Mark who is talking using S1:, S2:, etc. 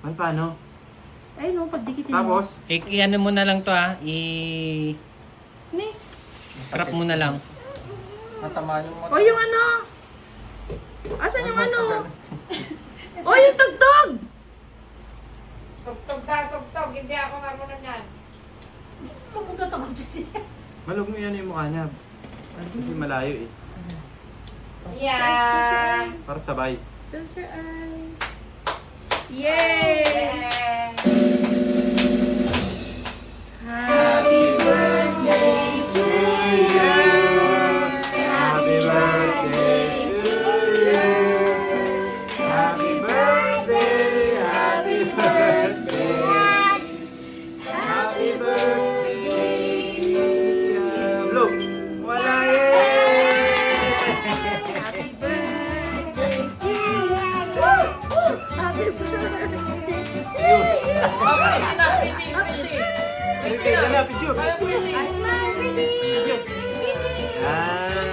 S1: Paano?
S2: Ay no, pagdikitin
S1: Tapos?
S3: I-ano mo na lang to ha.
S2: Ni.
S3: Wrap mo na lang.
S4: Natamaan yung mata.
S2: O yung ano? Asan yung ano? O yung tugtog!
S5: Tugtog na, tugtog. Hindi ako marunong yan.
S1: Malog mo yan yung mukha niya. Kasi malayo eh.
S5: Yeah.
S1: Para sabay.
S2: Close your eyes. Yay! Happy birthday to you.
S1: Happy birthday to you. Happy birthday, happy birthday. Happy birthday to you. Look, wala
S2: Happy birthday to you. Happy birthday to you.
S1: Okay, yan na, picture.
S2: I smile, baby.
S1: Yan.